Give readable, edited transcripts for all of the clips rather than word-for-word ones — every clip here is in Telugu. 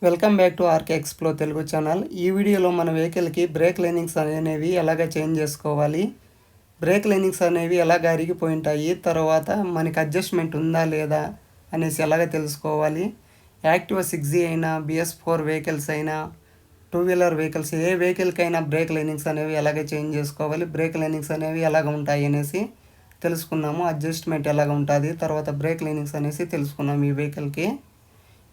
Welcome back to RK Explo Telugu channel. ఈ వీడియోలో మన వెహికల్కి బ్రేక్ లైనింగ్స్ అనేవి ఎలాగ చేంజ్ చేసుకోవాలి, బ్రేక్ లైనింగ్స్ అనేవి ఎలాగ అరిగిపోయి ఉంటాయి, తర్వాత మనకి అడ్జస్ట్మెంట్ ఉందా లేదా అనేసి ఎలాగ తెలుసుకోవాలి. యాక్టివా 6G అయినా, BS4 వెహికల్స్ అయినా, టూ వీలర్ వెహికల్స్ ఏ వెహికల్కైనా బ్రేక్ లైనింగ్స్ అనేవి ఎలాగ చేంజ్ చేసుకోవాలి, బ్రేక్ లైనింగ్స్ అనేవి ఎలాగ ఉంటాయి అనేసి తెలుసుకున్నాము. అడ్జస్ట్మెంట్ ఎలాగ ఉంటుంది, తర్వాత బ్రేక్ లైనింగ్స్ అనేసి తెలుసుకున్నాము ఈ వెహికల్కి.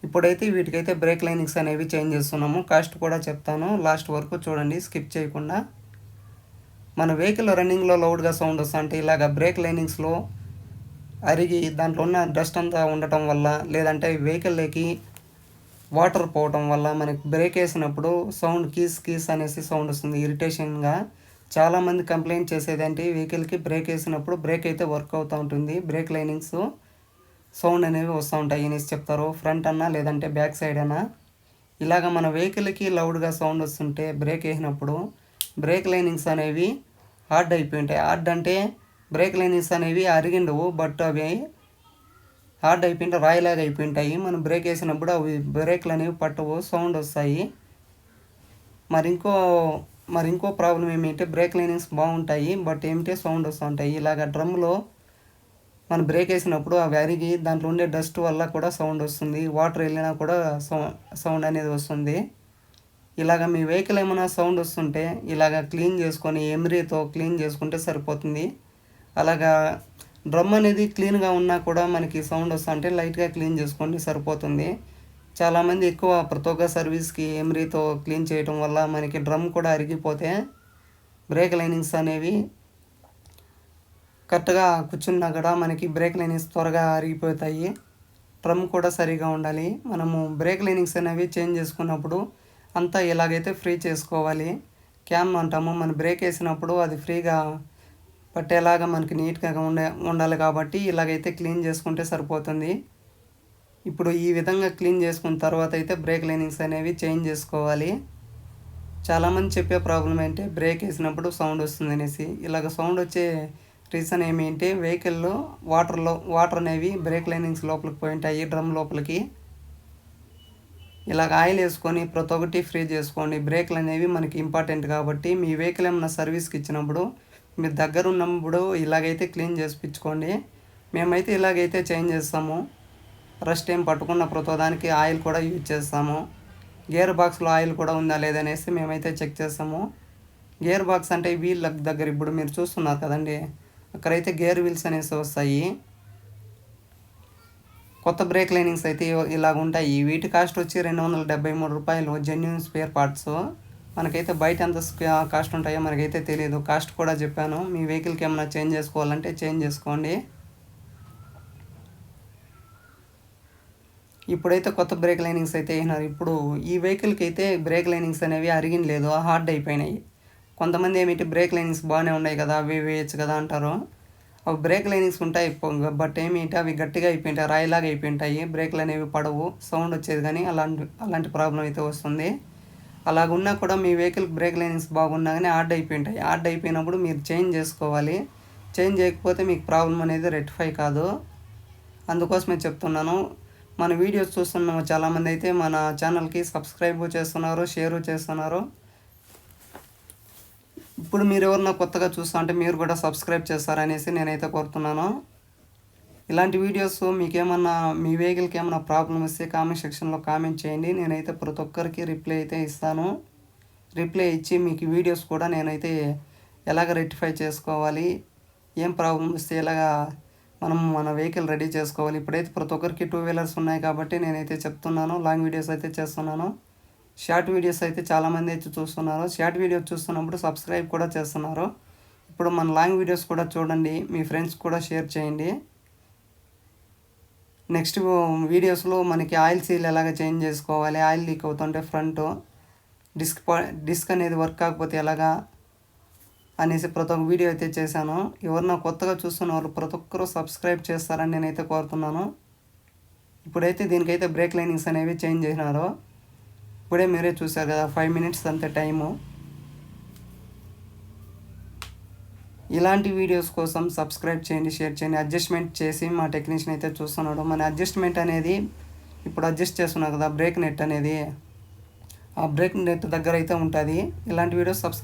ఇప్పుడైతే వీటికైతే బ్రేక్ లైనింగ్స్ అనేవి చేంజ్ చేస్తున్నాము. కాస్ట్ కూడా చెప్తాను, లాస్ట్ వరకు చూడండి స్కిప్ చేయకుండా. మన వెహికల్ రన్నింగ్లో లౌడ్గా సౌండ్ వస్తుంటే ఇలాగ బ్రేక్ లైనింగ్స్లో అరిగి దాంట్లో ఉన్న డస్ట్ అంతా ఉండటం వల్ల, లేదంటే వెహికల్లోకి వాటర్ పోవటం వల్ల మనకి బ్రేక్ వేసినప్పుడు సౌండ్ కీస్ కీస్ అనేసి సౌండ్ వస్తుంది ఇరిటేషన్గా. చాలామంది కంప్లైంట్ చేసేదంటే వెహికల్కి బ్రేక్ వేసినప్పుడు బ్రేక్ అయితే వర్క్ అవుతూ ఉంటుంది, బ్రేక్ లైనింగ్స్ సౌండ్ అనేవి వస్తూ ఉంటాయి అనేసి చెప్తారు. ఫ్రంట్ అన్నా లేదంటే బ్యాక్ సైడ్ అన్నా ఇలాగ మన వెహికల్కి లౌడ్గా సౌండ్ వస్తుంటే బ్రేక్ వేసినప్పుడు బ్రేక్ లైనింగ్స్ అనేవి హార్డ్ అయిపోయి ఉంటాయి. హార్డ్ అంటే బ్రేక్ లైనింగ్స్ అనేవి అరిగిండవు, బట్ అవి హార్డ్ అయిపోయింటే రాయిలాగా అయిపోయి ఉంటాయి. మనం బ్రేక్ వేసినప్పుడు అవి బ్రేక్లు అనేవి పట్టవు, సౌండ్ వస్తాయి. మరి ఇంకో ప్రాబ్లం ఏమిటంటే బ్రేక్ లైనింగ్స్ బాగుంటాయి, బట్ ఏమిటంటే సౌండ్ వస్తూ ఉంటాయి. ఇలాగ డ్రమ్లో మనం బ్రేక్ వేసినప్పుడు అవి అరిగి దాంట్లో ఉండే డస్ట్ వల్ల కూడా సౌండ్ వస్తుంది, వాటర్ వెళ్ళినా కూడా సౌండ్ అనేది వస్తుంది. ఇలాగ మీ వెహికల్ ఏమైనా సౌండ్ వస్తుంటే ఇలాగ క్లీన్ చేసుకొని ఎమ్రీతో క్లీన్ చేసుకుంటే సరిపోతుంది. అలాగా డ్రమ్ అనేది క్లీన్గా ఉన్నా కూడా మనకి సౌండ్ వస్తుంటే లైట్గా క్లీన్ చేసుకోండి సరిపోతుంది. చాలామంది ప్రతి ఒక్క సర్వీస్కి ఎమ్రీతో క్లీన్ చేయడం వల్ల మనకి డ్రమ్ కూడా అరిగిపోతే బ్రేక్ లైనింగ్స్ అనేవి కరెక్ట్గా కూర్చున్నా కూడా మనకి బ్రేక్ లైనింగ్స్ త్వరగా అరిగిపోతాయి. డ్రమ్ కూడా సరిగా ఉండాలి. మనము బ్రేక్ లైనింగ్స్ అనేవి చేంజ్ చేసుకున్నప్పుడు అంతా ఎలాగైతే ఫ్రీ చేసుకోవాలి. క్యామ్ అంటాము, మన బ్రేక్ వేసినప్పుడు అది ఫ్రీగా పట్టేలాగా మనకి నీట్గా ఉండాలి కాబట్టి ఇలాగైతే క్లీన్ చేసుకుంటే సరిపోతుంది. ఇప్పుడు ఈ విధంగా క్లీన్ చేసుకున్న తర్వాత అయితే బ్రేక్ లైనింగ్స్ అనేవి చేంజ్ చేసుకోవాలి. చాలామంది చెప్పే ప్రాబ్లం ఏంటంటే బ్రేక్ వేసినప్పుడు సౌండ్ వస్తుంది అనేసి. ఇలాగ సౌండ్ వచ్చే రీజన్ ఏమిటంటే వెహికల్లో వాటర్ అనేవి బ్రేక్ లైనింగ్స్ లోపలికి పోయి ఉంటాయి, డ్రమ్ లోపలికి. ఇలాగ ఆయిల్ వేసుకొని ప్రతి ఒక్కటి ఫ్రీ చేసుకోండి. బ్రేక్లు అనేవి మనకి ఇంపార్టెంట్ కాబట్టి మీ వెహికల్ ఏమైనా సర్వీస్కి ఇచ్చినప్పుడు మీరు దగ్గర ఉన్నప్పుడు ఇలాగైతే క్లీన్ చేసిపించుకోండి. మేమైతే ఇలాగైతే చేంజ్ చేస్తాము. రస్ట్ ఏం పట్టుకున్న ప్రతి దానికి ఆయిల్ కూడా యూజ్ చేస్తాము. గేర్ బాక్స్లో ఆయిల్ కూడా ఉందా లేదనేసి మేమైతే చెక్ చేస్తాము. గేర్ బాక్స్ అంటే వీల్ దగ్గర ఇప్పుడు మీరు చూస్తున్నారు కదండి, అక్కడైతే గేర్ వీల్స్ అనేసి వస్తాయి. కొత్త బ్రేక్ లైనింగ్స్ అయితే ఇలాగ ఉంటాయి. వీటి కాస్ట్ వచ్చి 273 రూపాయలు జెన్యూన్ స్పేర్ పార్ట్స్. మనకైతే బయట ఎంత కాస్ట్ ఉంటాయో మనకైతే తెలియదు, కాస్ట్ కూడా చెప్పాను. మీ వెహికల్కి ఏమైనా చేంజ్ చేసుకోవాలంటే చేంజ్ చేసుకోండి. ఇప్పుడైతే కొత్త బ్రేక్ లైనింగ్స్ అయితే వేసినారు. ఇప్పుడు ఈ వెహికల్కి అయితే బ్రేక్ లైనింగ్స్ అనేవి అరిగిన లేదు, హార్డ్ అయిపోయినాయి. కొంతమంది ఏమిటి బ్రేక్ లైనింగ్స్ బాగానే ఉన్నాయి కదా అవి వేయచ్చు కదా అంటారు. అవి బ్రేక్ లైనింగ్స్ ఉంటాయి, బట్ ఏమిటి అవి గట్టిగా అయిపోయింటాయి, రాయిలాగా అయిపోయింటాయి, బ్రేక్లు అనేవి పడవు, సౌండ్ వచ్చేది కానీ అలాంటి ప్రాబ్లం అయితే వస్తుంది. అలాగున్నా కూడా మీ వెహికల్కి బ్రేక్ లైనింగ్స్ బాగున్నా కానీ హార్డ్ అయిపోయింటాయి. హార్డ్ అయిపోయినప్పుడు మీరు చేంజ్ చేసుకోవాలి. చేంజ్ చేయకపోతే మీకు ప్రాబ్లం అనేది రెక్టిఫై కాదు. అందుకోసమే చెప్తున్నాను. మన వీడియోస్ చూస్తున్నాము చాలామంది అయితే మన ఛానల్కి సబ్స్క్రైబ్ చేస్తున్నారు, షేర్ చేస్తున్నారు. ఇప్పుడు మీరు ఎవరన్నా కొత్తగా చూస్తా అంటే మీరు కూడా సబ్స్క్రైబ్ చేస్తారనేసి నేనైతే కోరుతున్నాను. ఇలాంటి వీడియోస్ మీకేమన్నా మీ వెహికల్కి ఏమైనా ప్రాబ్లం వస్తే కామెంట్ సెక్షన్లో కామెంట్ చేయండి. నేనైతే ప్రతి ఒక్కరికి రిప్లై అయితే ఇస్తాను. రిప్లై ఇచ్చి మీకు వీడియోస్ కూడా నేనైతే ఎలాగ రెక్టిఫై చేసుకోవాలి, ఏం ప్రాబ్లం వస్తే ఎలాగా మన వెహికల్ రెడీ చేసుకోవాలి. ఇప్పుడైతే ప్రతి ఒక్కరికి టూ వీలర్స్ ఉన్నాయి కాబట్టి నేనైతే చెప్తున్నాను. లాంగ్ వీడియోస్ అయితే చేస్తున్నాను. షార్ట్ వీడియోస్ అయితే చాలామంది అయితే చూస్తున్నారు. షార్ట్ వీడియోస్ చూస్తున్నప్పుడు సబ్స్క్రైబ్ కూడా చేస్తున్నారు. ఇప్పుడు మన లాంగ్ వీడియోస్ కూడా చూడండి, మీ ఫ్రెండ్స్ కూడా షేర్ చేయండి. నెక్స్ట్ వీడియోస్లో మనకి ఆయిల్ సీల్ ఎలాగ చేంజ్ చేసుకోవాలి, ఆయిల్ లీక్ అవుతుంటే ఫ్రంట్ డిస్క్ అనేది వర్క్ కాకపోతే ఎలాగా అనేసి ప్రతి ఒక్క వీడియో అయితే చేశాను. ఎవరన్నా కొత్తగా చూస్తున్న వాళ్ళు ప్రతి ఒక్కరూ సబ్స్క్రైబ్ చేస్తారని నేనైతే కోరుతున్నాను. ఇప్పుడైతే దీనికైతే బ్రేక్ లైనింగ్స్ అనేవి చేంజ్ చేసినారు. ఇప్పుడే మీరే చూసారు కదా, 5 మినిట్స్ అంతే టైము. ఇలాంటి వీడియోస్ కోసం సబ్స్క్రైబ్ చేయండి, షేర్ చేయండి. అడ్జస్ట్మెంట్ చేసి మా టెక్నీషియన్ అయితే చూస్తున్నాడు. మన అడ్జస్ట్మెంట్ అనేది ఇప్పుడు అడ్జస్ట్ చేస్తున్నా కదా బ్రేక్ నెట్ అనేది, ఆ బ్రేక్ నెట్ దగ్గర అయితే ఉంటుంది. ఇలాంటి వీడియోస్ సబ్స్క్రైబ్